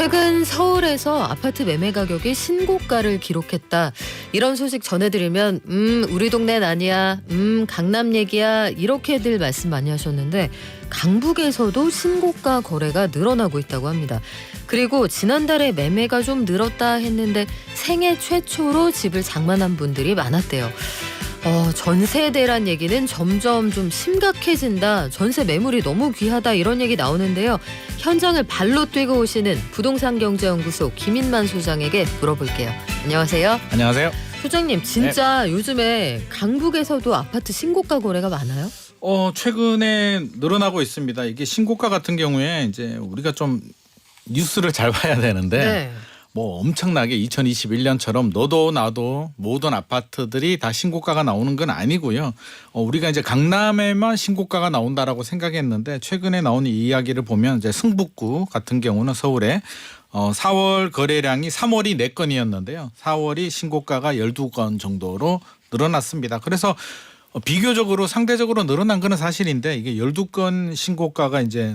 최근 서울에서 아파트 매매 가격이 신고가를 기록했다. 이런 소식 전해드리면 우리 동네는 아니야. 강남 얘기야. 이렇게들 말씀 많이 하셨는데 강북에서도 신고가 거래가 늘어나고 있다고 합니다. 그리고 지난달에 매매가 좀 늘었다 했는데 생애 최초로 집을 장만한 분들이 많았대요. 전세대란 얘기는 점점 좀 심각해진다. 전세 매물이 너무 귀하다. 이런 얘기 나오는데요. 현장을 발로 뛰고 오시는 부동산경제연구소 김인만 소장에게 물어볼게요. 안녕하세요. 안녕하세요. 소장님, 진짜 요즘에 강북에서도 아파트 신고가 거래가 많아요? 최근에 늘어나고 있습니다. 이게 신고가 같은 경우에 이제 우리가 좀 뉴스를 잘 봐야 되는데 네. 뭐 엄청나게 2021년처럼 너도 나도 모든 아파트들이 다 신고가가 나오는 건 아니고요. 우리가 이제 강남에만 신고가가 나온다라고 생각했는데 최근에 나온 이 이야기를 보면 이제 승북구 같은 경우는 서울에 4월 거래량이 3월이 4건이었는데요. 4월이 신고가가 12건 정도로 늘어났습니다. 그래서 비교적으로 상대적으로 늘어난 건 사실인데 이게 12건 신고가가 이제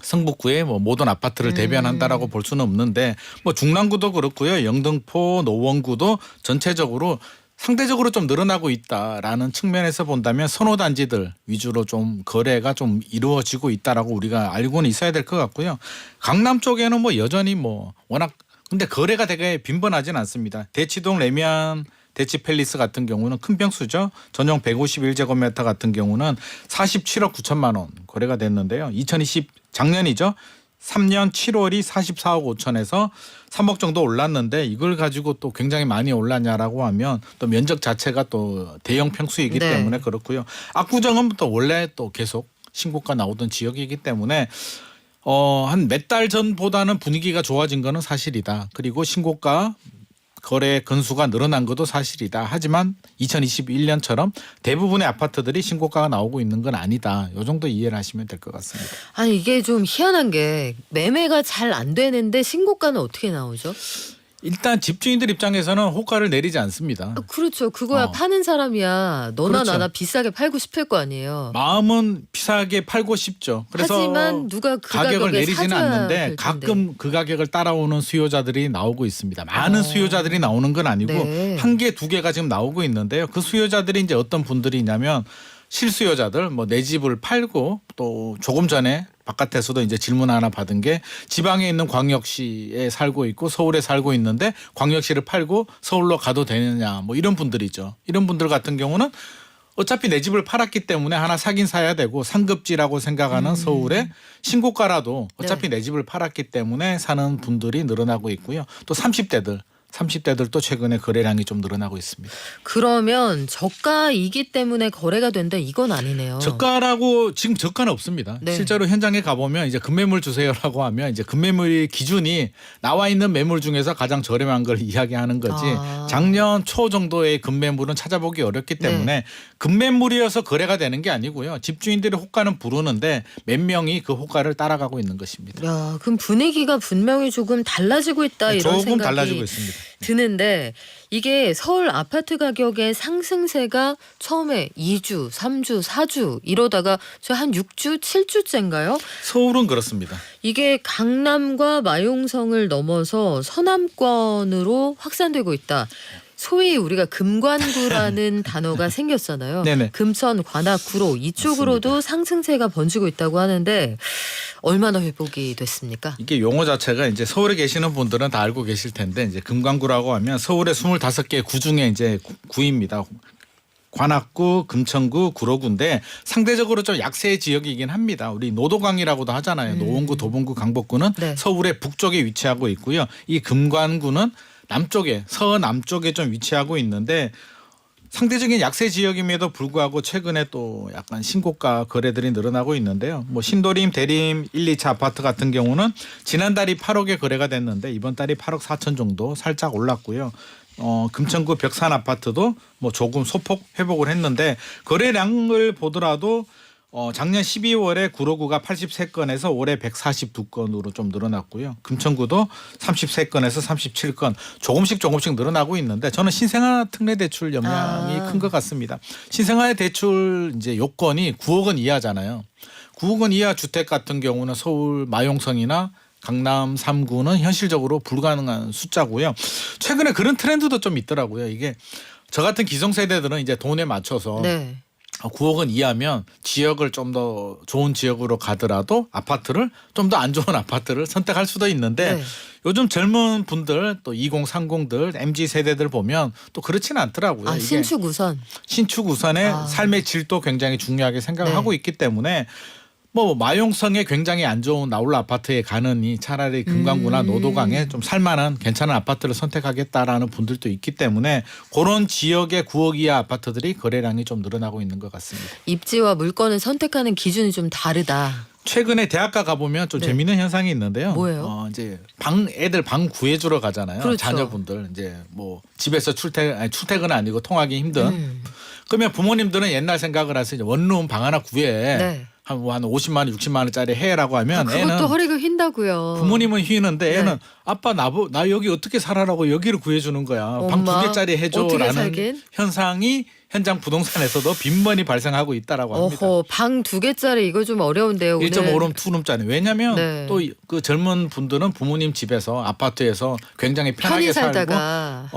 성북구의 뭐 모든 아파트를 대변한다라고 볼 수는 없는데 뭐 중랑구도 그렇고요. 영등포, 노원구도 전체적으로 상대적으로 좀 늘어나고 있다라는 측면에서 본다면 선호단지들 위주로 좀 거래가 좀 이루어지고 있다라고 우리가 알고는 있어야 될 것 같고요. 강남 쪽에는 뭐 여전히 뭐 워낙 근데 거래가 되게 빈번하진 않습니다. 대치동 레미안 대치팰리스 같은 경우는 큰 평수죠. 전용 151제곱미터 같은 경우는 47억 9천만 원 거래가 됐는데요. 작년이죠. 3년 7월이 44억 5천에서 3억 정도 올랐는데 이걸 가지고 또 굉장히 많이 올랐냐라고 하면 또 면적 자체가 또 대형 평수이기 네. 때문에 그렇고요. 압구정은 또 원래 또 계속 신고가 나오던 지역이기 때문에 한 몇 달 전보다는 분위기가 좋아진 거는 사실이다. 그리고 신고가 거래 건수가 늘어난 것도 사실이다. 하지만 2021년처럼 대부분의 아파트들이 신고가가 나오고 있는 건 아니다. 이 정도 이해를 하시면 될 것 같습니다. 아니, 이게 좀 희한한 게 매매가 잘 안 되는데 신고가는 어떻게 나오죠? 일단 집주인들 입장에서는 호가를 내리지 않습니다. 그렇죠. 그거야 파는 사람이야. 너나 그렇죠. 나나 비싸게 팔고 싶을 거 아니에요. 마음은 비싸게 팔고 싶죠. 그래서 하지만 누가 그 가격을 가격에 내리지는 사줘야 않는데 될 텐데. 가끔 그 가격을 따라오는 수요자들이 나오고 있습니다. 많은 수요자들이 나오는 건 아니고 네. 한 개, 두 개가 지금 나오고 있는데요. 그 수요자들이 이제 어떤 분들이냐면 실수요자들 뭐 내 집을 팔고 또 조금 전에 바깥에서도 이제 질문 하나 받은 게 지방에 있는 광역시에 살고 있고 서울에 살고 있는데 광역시를 팔고 서울로 가도 되느냐 뭐 이런 분들이죠. 이런 분들 같은 경우는 어차피 내 집을 팔았기 때문에 하나 사긴 사야 되고 상급지라고 생각하는 서울에 신고가라도 어차피 내 집을 팔았기 때문에 사는 분들이 늘어나고 있고요. 또 30대들도 최근에 거래량이 좀 늘어나고 있습니다. 그러면 저가이기 때문에 거래가 된다 이건 아니네요. 저가라고 지금 저가는 없습니다. 네. 실제로 현장에 가보면 이제 급매물 주세요라고 하면 이제 급매물의 기준이 나와 있는 매물 중에서 가장 저렴한 걸 이야기하는 거지 작년 초 정도의 급매물은 찾아보기 어렵기 때문에 급매물이어서 거래가 되는 게 아니고요. 집주인들이 호가는 부르는데 몇 명이 그 호가를 따라가고 있는 것입니다. 야, 그럼 분위기가 분명히 조금 달라지고 있다 이런 조금 생각이 달라지고 있습니다. 드는데 이게 서울 아파트 가격의 상승세가 처음에 2주, 3주, 4주 이러다가 저 한 6주, 7주째인가요? 서울은 그렇습니다. 이게 강남과 마용성을 넘어서 서남권으로 확산되고 있다. 소위 우리가 금관구라는 단어가 생겼잖아요. 네네. 금천, 관악, 구로 이쪽으로도 상승세가 번지고 있다고 하는데 얼마나 회복이 됐습니까? 이게 용어 자체가 이제 서울에 계시는 분들은 다 알고 계실 텐데 이제 금관구라고 하면 서울의 25개 구 중에 이제 구입니다. 관악구, 금천구, 구로구인데 상대적으로 좀 약세 지역이긴 합니다. 우리 노도강이라고도 하잖아요. 노원구, 도봉구, 강북구는 네. 서울의 북쪽에 위치하고 있고요. 이 금관구는 남쪽에 서남쪽에 좀 위치하고 있는데 상대적인 약세 지역임에도 불구하고 최근에 또 약간 신고가 거래들이 늘어나고 있는데요. 뭐 신도림, 대림 1, 2차 아파트 같은 경우는 지난달이 8억에 거래가 됐는데 이번 달이 8억 4천 정도 살짝 올랐고요. 금천구 벽산 아파트도 뭐 조금 소폭 회복을 했는데 거래량을 보더라도 작년 12월에 구로구가 83건에서 올해 142건으로 좀 늘어났고요. 금천구도 33건에서 37건 조금씩 늘어나고 있는데 저는 신생아 특례 대출 영향이 큰 것 같습니다. 신생아 대출 이제 요건이 9억 원 이하잖아요. 9억 원 이하 주택 같은 경우는 서울 마용성이나 강남 3구는 현실적으로 불가능한 숫자고요. 최근에 그런 트렌드도 좀 있더라고요. 이게 저 같은 기성세대들은 이제 돈에 맞춰서 네. 9억 원 이하면 지역을 좀 더 좋은 지역으로 가더라도 아파트를 좀 더 안 좋은 아파트를 선택할 수도 있는데 네. 요즘 젊은 분들 또 2030들 MZ 세대들 보면 또 그렇지는 않더라고요. 아, 이게 신축 우선. 신축 우선의 아. 삶의 질도 굉장히 중요하게 생각을 네. 하고 있기 때문에 뭐 마용성에 굉장히 안 좋은 나홀로 아파트에 가느니 차라리 금강구나 노도강에 좀 살만한 괜찮은 아파트를 선택하겠다라는 분들도 있기 때문에 그런 지역의 9억 이하 아파트들이 거래량이 좀 늘어나고 있는 것 같습니다. 입지와 물건을 선택하는 기준이 좀 다르다. 최근에 대학가 가보면 좀 네. 재미있는 현상이 있는데요. 뭐예요? 이제 애들 방 구해주러 가잖아요. 그렇죠. 자녀분들 이제 뭐 집에서 출퇴근은 아니고 통하기 힘든. 음. 그러면 부모님들은 옛날 생각을 하세요. 이제 원룸 방 하나 구해. 네. 한 50만 원, 60만 원짜리 해라고 하면 그것도 애는 허리가 휜다고요. 부모님은 휘는데 애는 네. 아빠 나 여기 어떻게 살아라고 여기를 구해주는 거야. 방 엄마, 2개짜리 어떻게 해줘라는 살긴? 현상이 현장 부동산에서도 빈번히 발생하고 있다라고 합니다. 어허, 방 2개짜리 이거 좀 어려운데요. 오늘. 1.5룸, 2룸짜리. 왜냐하면 네. 또 그 젊은 분들은 부모님 집에서 아파트에서 굉장히 편하게 편히 살고 살다가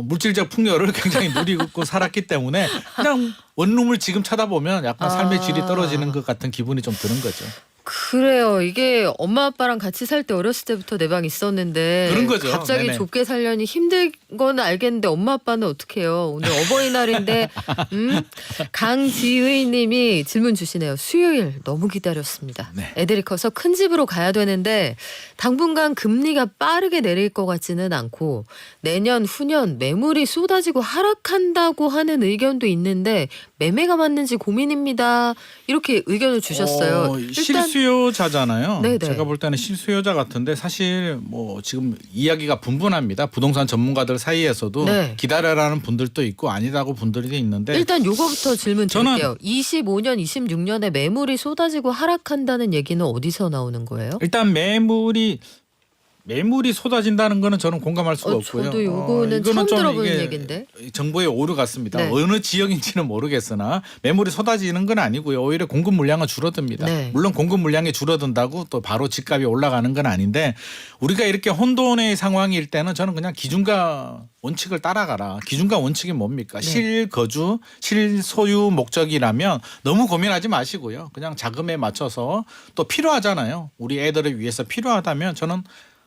물질적 풍요를 굉장히 누리고 살았기 때문에 그냥 원룸을 지금 쳐다보면 약간 삶의 질이 떨어지는 것 같은 기분이 좀 드는 거죠. 그래요. 이게 엄마 아빠랑 같이 살 때 어렸을 때부터 내 방 있었는데 그런 거죠. 갑자기 네네. 좁게 살려니 힘든 건 알겠는데 엄마 아빠는 어떻게 해요? 오늘 어버이날인데 강지의 님이 질문 주시네요. 수요일 너무 기다렸습니다. 네. 애들이 커서 큰 집으로 가야 되는데 당분간 금리가 빠르게 내릴 것 같지는 않고 내년 후년 매물이 쏟아지고 하락한다고 하는 의견도 있는데 매매가 맞는지 고민입니다. 이렇게 의견을 주셨어요. 일단 실수요자잖아요. 네네. 제가 볼 때는 실수요자 같은데 사실 뭐 지금 이야기가 분분합니다. 부동산 전문가들 사이에서도 네. 기다려라는 분들도 있고 아니라고 분들이 있는데 일단 요거부터 질문 저는- 드릴게요. 25년, 26년에 매물이 쏟아지고 하락한다는 얘기는 어디서 나오는 거예요? 일단 매물이 쏟아진다는 거는 저는 공감할 수가 없고요. 저도 요거는 이거는 처음 좀 들어보는 이게 얘기인데. 정보의 오류 같습니다. 네. 어느 지역인지는 모르겠으나 매물이 쏟아지는 건 아니고요. 오히려 공급 물량은 줄어듭니다. 네. 물론 공급 물량이 줄어든다고 또 바로 집값이 올라가는 건 아닌데 우리가 이렇게 혼돈의 상황일 때는 저는 그냥 기준가 원칙을 따라가라. 기준가 원칙이 뭡니까? 네. 실거주, 실소유 목적이라면 너무 고민하지 마시고요. 그냥 자금에 맞춰서 또 필요하잖아요. 우리 애들을 위해서 필요하다면 저는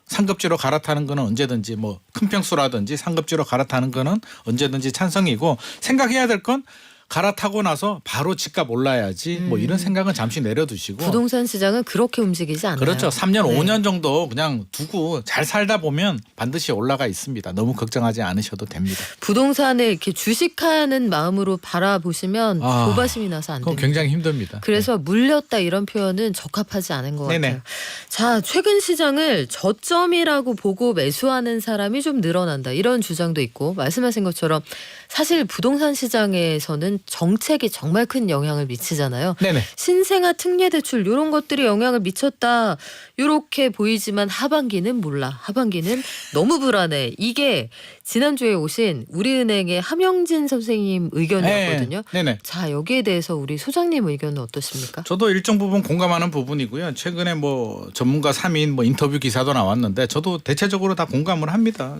상급지로 갈아타는 거는 언제든지 뭐 큰 평수라든지 상급지로 갈아타는 거는 언제든지 찬성이고 생각해야 될 건 갈아타고 나서 바로 집값 올라야지 뭐 이런 생각은 잠시 내려두시고 부동산 시장은 그렇게 움직이지 않아요. 그렇죠. 3년 네. 5년 정도 그냥 두고 잘 살다 보면 반드시 올라가 있습니다. 너무 걱정하지 않으셔도 됩니다. 부동산을 이렇게 주식하는 마음으로 바라보시면 조바심이 나서 안 그건 됩니다. 굉장히 힘듭니다. 그래서 물렸다 이런 표현은 적합하지 않은 것 네네. 같아요. 자, 최근 시장을 저점이라고 보고 매수하는 사람이 좀 늘어난다. 이런 주장도 있고 말씀하신 것처럼 사실 부동산 시장에서는 정책이 정말 큰 영향을 미치잖아요. 네네. 신생아 특례대출 이런 것들이 영향을 미쳤다. 이렇게 보이지만 하반기는 몰라. 하반기는 너무 불안해. 이게 지난주에 오신 우리은행의 함영진 선생님 의견이었거든요. 네네. 자, 여기에 대해서 우리 소장님 의견은 어떠십니까? 저도 일정 부분 공감하는 부분이고요. 최근에 뭐 전문가 3인 뭐 인터뷰 기사도 나왔는데 저도 대체적으로 다 공감을 합니다.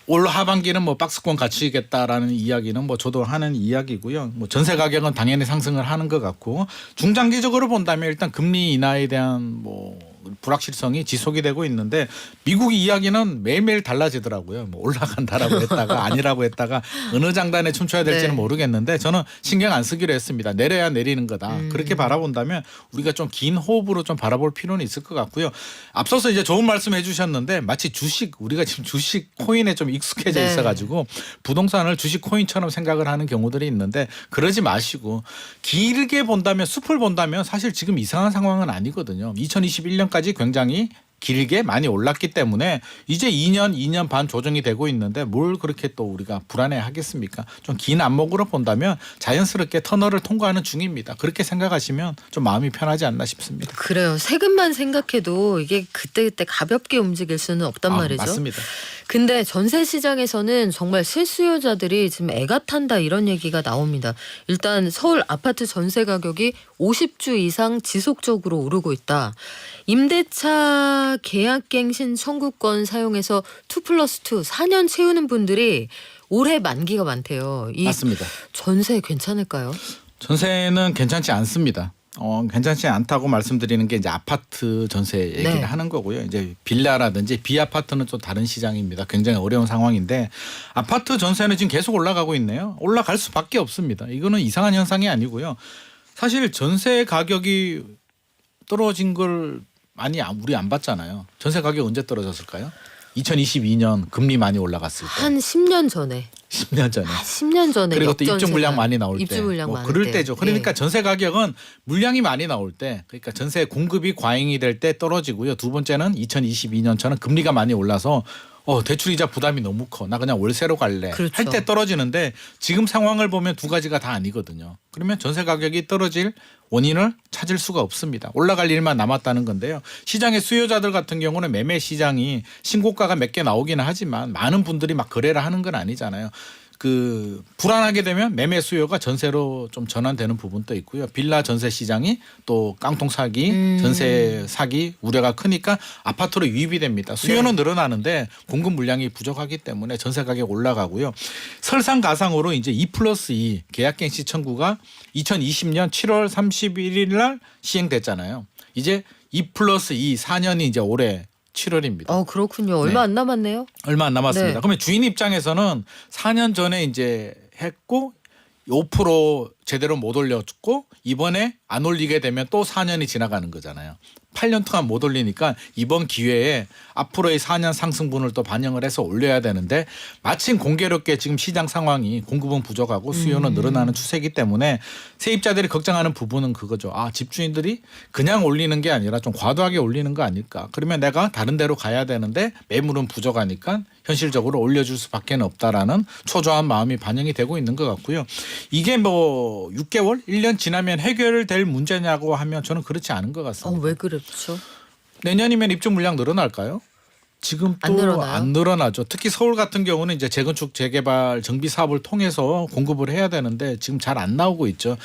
올 하반기는 뭐 박스권 갖추겠다라는 이야기는 뭐 저도 하는 이야기고요. 뭐 전세 가격은 당연히 상승을 하는 것 같고 중장기적으로 본다면 일단 금리 인하에 대한 뭐 불확실성이 지속이 되고 있는데 미국 이야기는 매일매일 달라지더라고요. 뭐 올라간다라고 했다가 아니라고 했다가 어느 장단에 춤춰야 될지는 네. 모르겠는데 저는 신경 안 쓰기로 했습니다. 내려야 내리는 거다. 그렇게 바라본다면 우리가 좀 긴 호흡으로 좀 바라볼 필요는 있을 것 같고요. 앞서서 이제 좋은 말씀 해주셨는데 마치 우리가 지금 주식 코인에 좀 익숙해져 네. 있어가지고 부동산을 주식 코인처럼 생각을 하는 경우들이 있는데 그러지 마시고 길게 본다면 숲을 본다면 사실 지금 이상한 상황은 아니거든요. 2021년까지 굉장히 길게 많이 올랐기 때문에 이제 2년 반 조정이 되고 있는데 뭘 그렇게 또 우리가 불안해 하겠습니까? 좀 긴 안목으로 본다면 자연스럽게 터널을 통과하는 중입니다. 그렇게 생각하시면 좀 마음이 편하지 않나 싶습니다. 그래요. 세금만 생각해도 이게 그때그때 가볍게 움직일 수는 없단 말이죠. 맞습니다. 근데 전세 시장에서는 정말 실수요자들이 지금 애가 탄다 이런 얘기가 나옵니다. 일단 서울 아파트 전세 가격이 50주 이상 지속적으로 오르고 있다. 임대차 계약갱신 청구권 사용해서 2+2 4년 채우는 분들이 올해 만기가 많대요. 이 맞습니다. 전세 괜찮을까요? 전세는 괜찮지 않습니다. 괜찮지 않다고 말씀드리는 게 이제 아파트 전세 얘기를 네. 하는 거고요. 이제 빌라라든지 비아파트는 좀 다른 시장입니다. 굉장히 어려운 상황인데 아파트 전세는 지금 계속 올라가고 있네요. 올라갈 수밖에 없습니다. 이거는 이상한 현상이 아니고요. 사실 전세 가격이 떨어진 걸 많이 우리 안 봤잖아요. 전세 가격 언제 떨어졌을까요? 2022년 금리 많이 올라갔을 때. 한 10년 전에. 10년 전에. 10년 전에 그리고 또 입주 역전세가 물량 많이 나올 때. 입주 물량 많을 그럴 때. 때죠. 그러니까 예. 전세 가격은 물량이 많이 나올 때 그러니까 전세 공급이 과잉이 될 때 떨어지고요. 두 번째는 2022년처럼 금리가 많이 올라서 대출이자 부담이 너무 커. 나 그냥 월세로 갈래. 그렇죠. 할 때 떨어지는데 지금 상황을 보면 두 가지가 다 아니거든요. 그러면 전세 가격이 떨어질 원인을 찾을 수가 없습니다. 올라갈 일만 남았다는 건데요. 시장의 수요자들 같은 경우는 매매 시장이 신고가가 몇 개 나오기는 하지만 많은 분들이 막 거래를 하는 건 아니잖아요. 불안하게 되면 매매 수요가 전세로 좀 전환되는 부분도 있고요. 빌라 전세 시장이 또 깡통 사기, 전세 사기 우려가 크니까 아파트로 유입이 됩니다. 수요는 늘어나는데 공급 물량이 부족하기 때문에 전세 가격 올라가고요. 설상가상으로 이제 2+2 계약갱신 청구가 2020년 7월 31일 날 시행됐잖아요. 이제 2+2 4년이 이제 올해 7월입니다. 그렇군요. 얼마 안 남았네요. 얼마 안 남았습니다. 네. 그러면 주인 입장에서는 4년 전에 이제 했고 5% 제대로 못 올렸고 이번에 안 올리게 되면 또 4년이 지나가는 거잖아요. 8년 동안 못 올리니까 이번 기회에 앞으로의 4년 상승분을 또 반영을 해서 올려야 되는데 마침 공교롭게 지금 시장 상황이 공급은 부족하고 수요는 늘어나는 추세이기 때문에 세입자들이 걱정하는 부분은 그거죠. 집주인들이 그냥 올리는 게 아니라 좀 과도하게 올리는 거 아닐까. 그러면 내가 다른 데로 가야 되는데 매물은 부족하니까 현실적으로 올려줄 수밖에 없다라는 초조한 마음이 반영이 되고 있는 것 같고요. 이게 6개월, 1년 지나면 해결될 문제냐고 하면 저는 그렇지 않은 것 같습니다. 왜 그렇죠? 내년이면 입주 물량 늘어날까요? 지금 안 또 늘어나요? 안 늘어나죠. 특히 서울 같은 경우는 이제 재건축 재개발 정비 사업을 통해서 공급을 해야 되는데 지금 잘 안 나오고 있죠.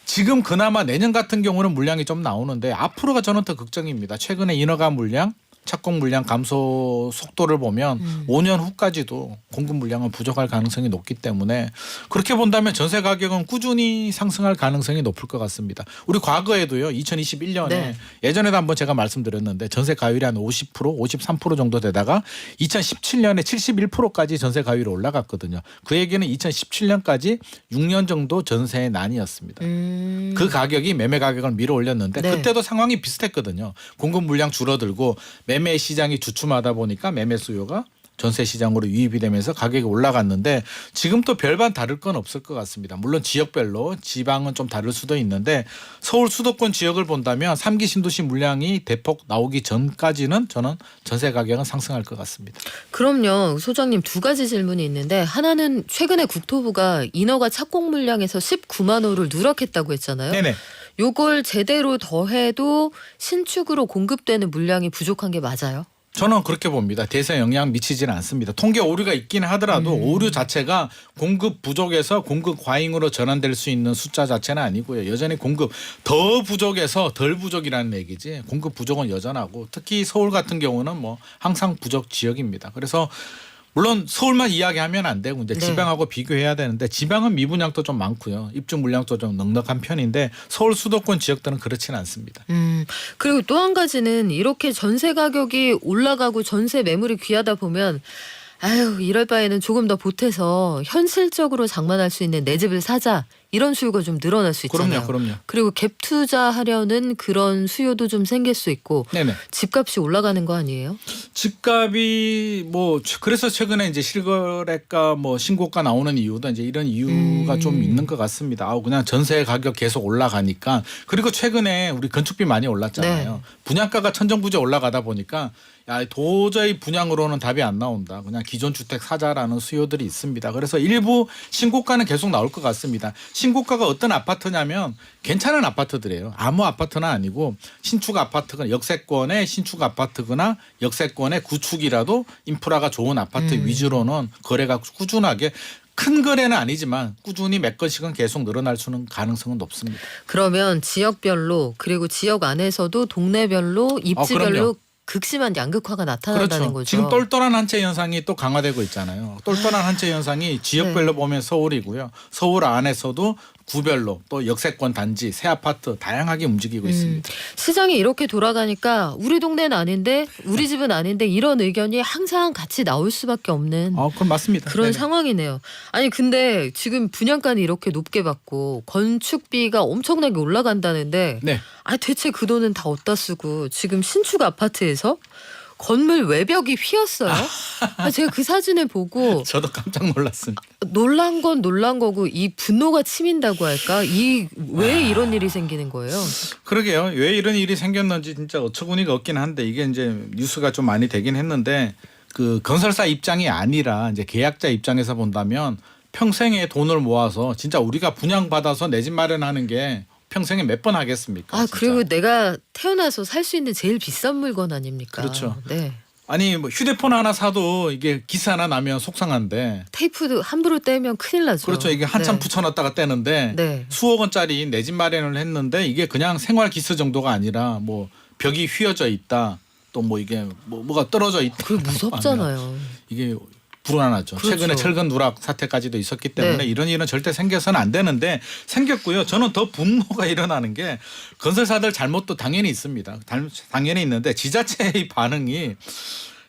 지금 그나마 내년 같은 경우는 물량이 좀 나오는데 앞으로가 저는 더 걱정입니다. 최근에 인허가 물량, 착공 물량 감소 속도를 보면 5년 후까지도 공급 물량은 부족할 가능성이 높기 때문에 그렇게 본다면 전세 가격은 꾸준히 상승할 가능성이 높을 것 같습니다. 우리 과거에도요. 2021년에 네. 예전에도 한번 제가 말씀드렸는데 전세 가율이 한 50%, 53% 정도 되다가 2017년에 71%까지 전세 가율이 올라갔거든요. 그 얘기는 2017년까지 6년 정도 전세의 난이었습니다. 그 가격이 매매 가격을 밀어 올렸는데 네. 그때도 상황이 비슷했거든요. 공급 물량 줄어들고 매매 시장이 주춤하다 보니까 매매 수요가 전세 시장으로 유입이 되면서 가격이 올라갔는데 지금 또 별반 다를 건 없을 것 같습니다. 물론 지역별로 지방은 좀 다를 수도 있는데 서울 수도권 지역을 본다면 3기 신도시 물량이 대폭 나오기 전까지는 저는 전세 가격은 상승할 것 같습니다. 그럼요. 소장님 두 가지 질문이 있는데 하나는 최근에 국토부가 인허가 착공 물량에서 19만 호를 누락했다고 했잖아요. 네네. 요걸 제대로 더해도 신축으로 공급되는 물량이 부족한 게 맞아요? 저는 그렇게 봅니다. 대세 영향 미치지는 않습니다. 통계 오류가 있기는 하더라도 오류 자체가 공급 부족에서 공급 과잉으로 전환될 수 있는 숫자 자체는 아니고요. 여전히 공급 더 부족해서 덜 부족이라는 얘기지. 공급 부족은 여전하고 특히 서울 같은 경우는 항상 부족 지역입니다. 그래서 물론 서울만 이야기하면 안 되고 이제 네. 지방하고 비교해야 되는데 지방은 미분양도 좀 많고요. 입주 물량도 좀 넉넉한 편인데 서울 수도권 지역들은 그렇지는 않습니다. 그리고 또 한 가지는 이렇게 전세 가격이 올라가고 전세 매물이 귀하다 보면 이럴 바에는 조금 더 보태서 현실적으로 장만할 수 있는 내 집을 사자 이런 수요가 좀 늘어날 수 있잖아요. 그럼요. 그리고 갭 투자하려는 그런 수요도 좀 생길 수 있고 네네. 집값이 올라가는 거 아니에요? 집값이 뭐 그래서 최근에 이제 실거래가 뭐 신고가 나오는 이유도 이제 이런 이유가 좀 있는 것 같습니다. 그냥 전세 가격 계속 올라가니까. 그리고 최근에 우리 건축비 많이 올랐잖아요. 네. 분양가가 천정부지 올라가다 보니까 야, 도저히 분양으로는 답이 안 나온다. 그냥 기존 주택 사자라는 수요들이 있습니다. 그래서 일부 신고가는 계속 나올 것 같습니다. 신고가가 어떤 아파트냐면 괜찮은 아파트들이에요. 아무 아파트는 아니고 신축 아파트가 역세권의 신축 아파트거나 역세권의 구축이라도 인프라가 좋은 아파트 위주로는 거래가 꾸준하게 큰 거래는 아니지만 꾸준히 몇 건씩은 계속 늘어날 수는 가능성은 높습니다. 그러면 지역별로 그리고 지역 안에서도 동네별로 입지별로 그럼요. 극심한 양극화가 나타난다는 그렇죠. 거죠. 지금 똘똘한 한채 현상이 또 강화되고 있잖아요. 똘똘한 한채 현상이 지역별로 네. 보면 서울이고요. 서울 안에서도 구별로 또 역세권 단지, 새 아파트 다양하게 움직이고 있습니다. 시장이 이렇게 돌아가니까 우리 동네는 아닌데 우리 집은 아닌데 이런 의견이 항상 같이 나올 수밖에 없는 그건 맞습니다. 그런 네네. 상황이네요. 아니 근데 지금 분양가는 이렇게 높게 받고 건축비가 엄청나게 올라간다는데 네. 대체 그 돈은 다 어디다 쓰고 지금 신축 아파트에서 건물 외벽이 휘었어요. 제가 그 사진을 보고 저도 깜짝 놀랐습니다. 놀란 건 놀란 거고 이 분노가 치민다고 할까? 왜 이런 일이 생기는 거예요? 그러게요. 왜 이런 일이 생겼는지 진짜 어처구니가 없긴 한데 이게 이제 뉴스가 좀 많이 되긴 했는데 그 건설사 입장이 아니라 이제 계약자 입장에서 본다면 평생에 돈을 모아서 진짜 우리가 분양받아서 내 집 마련하는 게 평생에 몇 번 하겠습니까? 진짜. 그리고 내가 태어나서 살 수 있는 제일 비싼 물건 아닙니까? 그렇죠. 네. 아니 뭐 휴대폰 하나 사도 이게 기스 하나 나면 속상한데 테이프도 함부로 떼면 큰일 나죠. 그렇죠. 이게 한참 네. 붙여놨다가 떼는데 네. 수억 원짜리 내 집 마련을 했는데 이게 그냥 생활 기스 정도가 아니라 뭐 벽이 휘어져 있다. 또 뭐 이게 뭐가 떨어져 있다. 그게 무섭잖아요. 이게 불안하죠. 그렇죠. 최근에 철근 누락 사태까지도 있었기 때문에 네. 이런 일은 절대 생겨서는 안 되는데 생겼고요. 저는 더 분노가 일어나는 게 건설사들 잘못도 당연히 있습니다. 당연히 있는데 지자체의 반응이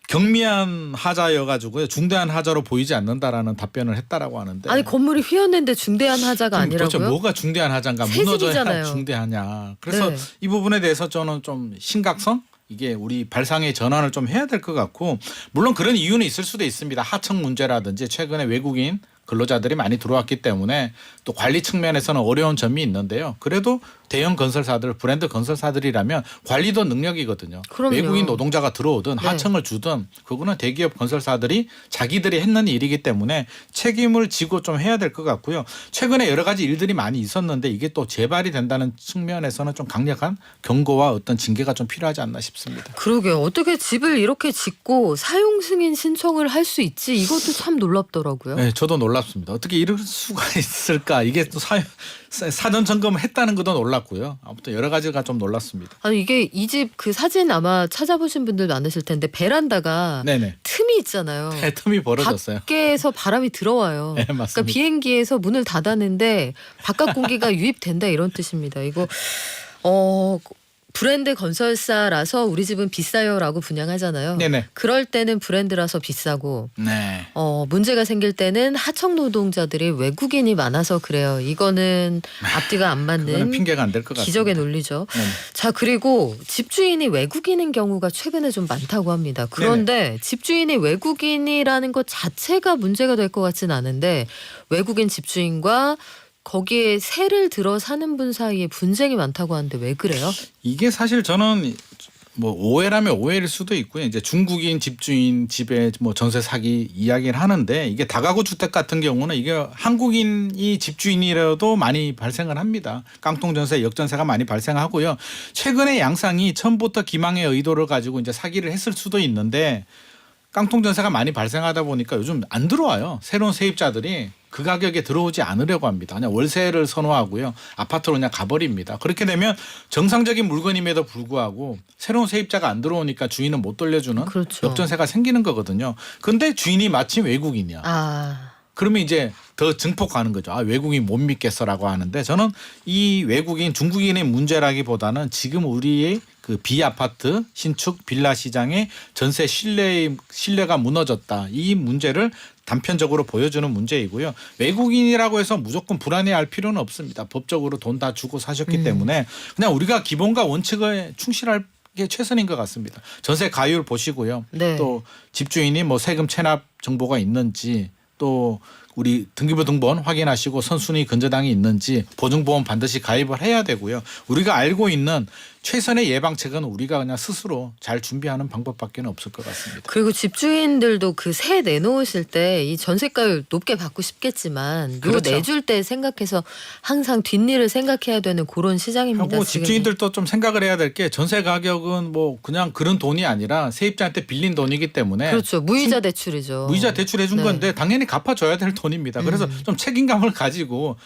경미한 하자여가지고요. 중대한 하자로 보이지 않는다라는 답변을 했다라고 하는데. 아니 건물이 휘었는데 중대한 하자가 그럼 아니라고요? 그렇죠. 뭐가 중대한 하자인가. 새 무너져야 집이잖아요. 중대하냐. 그래서 네. 이 부분에 대해서 저는 좀 심각성? 이게 우리 발상의 전환을 좀 해야 될 것 같고 물론 그런 이유는 있을 수도 있습니다. 하청 문제라든지 최근에 외국인 근로자들이 많이 들어왔기 때문에 또 관리 측면에서는 어려운 점이 있는데요. 그래도 대형 건설사들, 브랜드 건설사들이라면 관리도 능력이거든요. 그럼요. 외국인 노동자가 들어오든 네. 하청을 주든 그거는 대기업 건설사들이 자기들이 했는 일이기 때문에 책임을 지고 좀 해야 될 것 같고요. 최근에 여러 가지 일들이 많이 있었는데 이게 또 재발이 된다는 측면에서는 좀 강력한 경고와 어떤 징계가 좀 필요하지 않나 싶습니다. 그러게요. 어떻게 집을 이렇게 짓고 사용 승인 신청을 할 수 있지? 이것도 참 놀랍더라고요. 네, 저도 놀랍습니다. 어떻게 이럴 수가 있을까? 이게 또 사전 점검을 했다는 것도 놀랐고요. 아무튼 여러 가지가 좀 놀랐습니다. 아니 이게 이 집 그 사진 아마 찾아보신 분들 많으실 텐데 베란다가 네네. 틈이 있잖아요. 틈이 벌어졌어요. 밖에서 바람이 들어와요. 네, 맞습니다. 그러니까 비행기에서 문을 닫았는데 바깥 공기가 유입된다 이런 뜻입니다. 이거 브랜드 건설사라서 우리 집은 비싸요라고 분양하잖아요. 네네. 그럴 때는 브랜드라서 비싸고 네. 문제가 생길 때는 하청 노동자들이 외국인이 많아서 그래요. 이거는 앞뒤가 안 그거는 맞는 핑계가 안 될 것 같습니다. 기적의 논리죠. 네네. 자 그리고 집주인이 외국인인 경우가 최근에 좀 많다고 합니다. 그런데 집주인이 외국인이라는 것 자체가 문제가 될 것 같지는 않은데 외국인 집주인과 거기에 세를 들어 사는 분 사이에 분쟁이 많다고 하는데 왜 그래요? 이게 사실 저는 뭐 오해라면 오해일 수도 있고요. 이제 중국인 집주인 집에 뭐 전세 사기 이야기를 하는데 이게 다가구 주택 같은 경우는 이게 한국인이 집주인이라도 많이 발생을 합니다. 깡통 전세, 역전세가 많이 발생하고요. 최근의 양상이 처음부터 기망의 의도를 가지고 이제 사기를 했을 수도 있는데 깡통 전세가 많이 발생하다 보니까 요즘 안 들어와요. 새로운 세입자들이 그 가격에 들어오지 않으려고 합니다. 그냥 월세를 선호하고요. 아파트로 그냥 가버립니다. 그렇게 되면 정상적인 물건임에도 불구하고 새로운 세입자가 안 들어오니까 주인은 못 돌려주는 그렇죠. 역전세가 생기는 거거든요. 근데 주인이 마침 외국인이야. 그러면 이제 더 증폭하는 거죠. 외국인 못 믿겠어라고 하는데 저는 이 외국인 중국인의 문제라기보다는 지금 우리의 그 비아파트 신축 빌라 시장의 전세 신뢰가 무너졌다. 이 문제를 단편적으로 보여주는 문제이고요. 외국인이라고 해서 무조건 불안해할 필요는 없습니다. 법적으로 돈 다 주고 사셨기 때문에 그냥 우리가 기본과 원칙에 충실할 게 최선인 것 같습니다. 전세 가율 보시고요. 네. 또 집주인이 뭐 세금 체납 정보가 있는지 또 우리 등기부 등본 확인하시고 선순위 근저당이 있는지 보증보험 반드시 가입을 해야 되고요. 우리가 알고 있는 최선의 예방책은 우리가 그냥 스스로 잘 준비하는 방법밖에 없을 것 같습니다. 그리고 집주인들도 그 세 내놓으실 때 이 전세가율 높게 받고 싶겠지만 요 그렇죠. 내줄 때 생각해서 항상 뒷일을 생각해야 되는 그런 시장입니다. 하고 지금이. 집주인들도 좀 생각을 해야 될 게 전세 가격은 뭐 그냥 그런 돈이 아니라 세입자한테 빌린 돈이기 때문에 그렇죠. 무이자 대출이죠. 무이자 대출해 준 네. 건데 당연히 갚아줘야 될 돈입니다. 그래서 좀 책임감을 가지고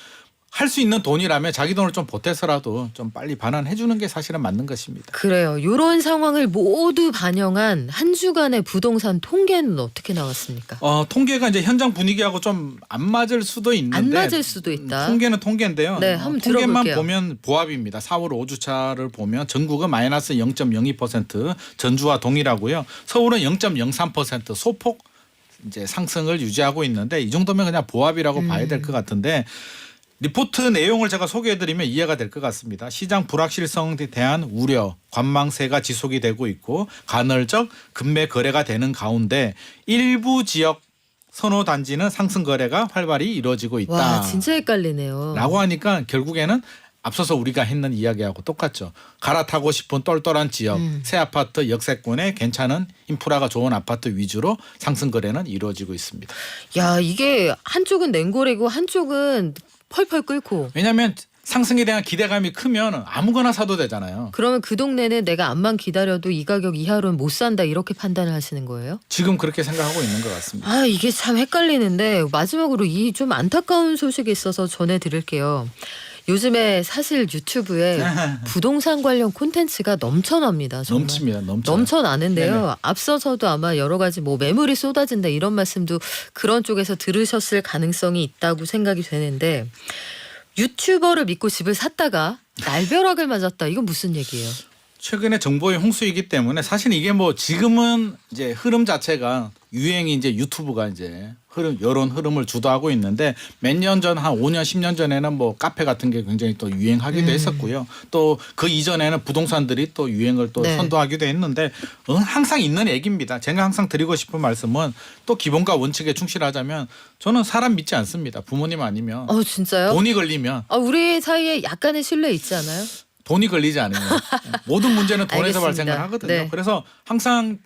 할 수 있는 돈이라면 자기 돈을 좀 보태서라도 좀 빨리 반환해 주는 게 사실은 맞는 것입니다. 그래요. 이런 상황을 모두 반영한 한 주간의 부동산 통계는 어떻게 나왔습니까? 통계가 이제 현장 분위기하고 좀 안 맞을 수도 있는데 안 맞을 수도 있다. 통계는 통계인데요. 네, 한번 통계만 들어볼게요. 보면 보합입니다. 4월 5주차를 보면 전국은 마이너스 0.02%, 전주와 동일하고요. 서울은 0.03% 소폭 이제 상승을 유지하고 있는데 이 정도면 그냥 보합이라고 봐야 될 것 같은데 리포트 내용을 제가 소개해드리면 이해가 될 것 같습니다. 시장 불확실성에 대한 우려, 관망세가 지속이 되고 있고 간헐적 급매 거래가 되는 가운데 일부 지역 선호 단지는 상승 거래가 활발히 이루어지고 있다. 와 진짜 헷갈리네요. 라고 하니까 결국에는 앞서서 우리가 했는 이야기하고 똑같죠. 갈아타고 싶은 똘똘한 지역, 새 아파트 역세권에 괜찮은 인프라가 좋은 아파트 위주로 상승 거래는 이루어지고 있습니다. 야 이게 한쪽은 냉골이고 한쪽은 펄펄 끓고. 왜냐하면 상승에 대한 기대감이 크면 아무거나 사도 되잖아요. 그러면 그 동네는 내가 암만 기다려도 이 가격 이하로는 못 산다 이렇게 판단을 하시는 거예요? 지금 그렇게 생각하고 있는 것 같습니다. 아 이게 참 헷갈리는데 마지막으로 이 좀 안타까운 소식이 있어서 전해드릴게요. 요즘에 사실 유튜브에 부동산 관련 콘텐츠가 넘쳐납니다. 정말. 넘칩니다. 넘쳐나는데요. 네네. 앞서서도 아마 여러 가지 뭐 매물이 쏟아진다 이런 말씀도 그런 쪽에서 들으셨을 가능성이 있다고 생각이 되는데 유튜버를 믿고 집을 샀다가 날벼락을 맞았다. 이건 무슨 얘기예요? 최근에 정보의 홍수이기 때문에 사실 이게 뭐 지금은 이제 흐름 자체가 유행이 이제 유튜브가 이제 이런 흐름을 주도하고 있는데 몇 년 전 한 5년 10년 전에는 뭐 카페 같은 게 굉장히 또 유행하기도 했었고요. 또 그 이전에는 부동산들이 또 유행을 또 네. 선도하기도 했는데 항상 있는 얘기입니다. 제가 항상 드리고 싶은 말씀은 또 기본과 원칙에 충실하자면 저는 사람 믿지 않습니다. 부모님 아니면 진짜요? 돈이 걸리면 우리 사이에 약간의 신뢰 있지 않아요? 돈이 걸리지 않으면 모든 문제는 돈에서 알겠습니다. 발생을 하거든요. 네. 그래서 항상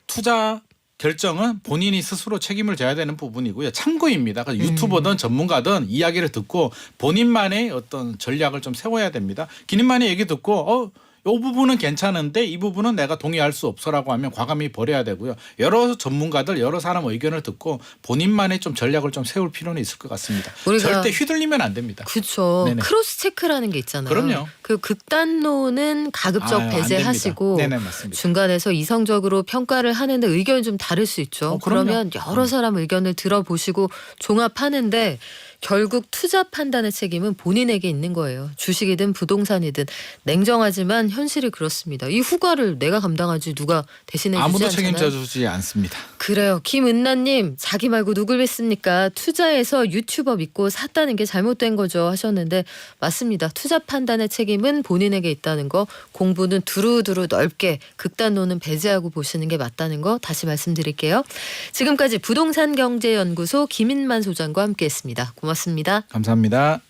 투자 결정은 본인이 스스로 책임을 져야 되는 부분이고요. 참고입니다. 그래서 유튜버든 전문가든 이야기를 듣고 본인만의 어떤 전략을 좀 세워야 됩니다. 기님만의 얘기 듣고 이 부분은 괜찮은데 이 부분은 내가 동의할 수 없어라고 하면 과감히 버려야 되고요. 여러 전문가들 여러 사람 의견을 듣고 본인만의 좀 전략을 좀 세울 필요는 있을 것 같습니다. 우리가 절대 휘둘리면 안 됩니다. 그렇죠. 네네. 크로스 체크라는 게 있잖아요. 그럼요. 그 극단노는 가급적 안 배제하시고 됩니다. 네네 맞습니다. 중간에서 이성적으로 평가를 하는데 의견이 좀 다를 수 있죠. 그럼요. 그러면 여러 사람 의견을 들어보시고 종합하는데 결국 투자 판단의 책임은 본인에게 있는 거예요. 주식이든 부동산이든 냉정하지만 현실이 그렇습니다. 이 후과를 내가 감당하지 누가 대신해 주지 아무도 않잖아요. 책임져 주지 않습니다. 그래요. 김은나님 자기 말고 누굴 믿습니까? 투자해서 유튜버 믿고 샀다는 게 잘못된 거죠 하셨는데 맞습니다. 투자 판단의 책임은 본인에게 있다는 거 공부는 두루두루 넓게 극단노는 배제하고 보시는 게 맞다는 거 다시 말씀드릴게요. 지금까지 부동산경제연구소 김인만 소장과 함께했습니다. 고맙습니다. 감사합니다.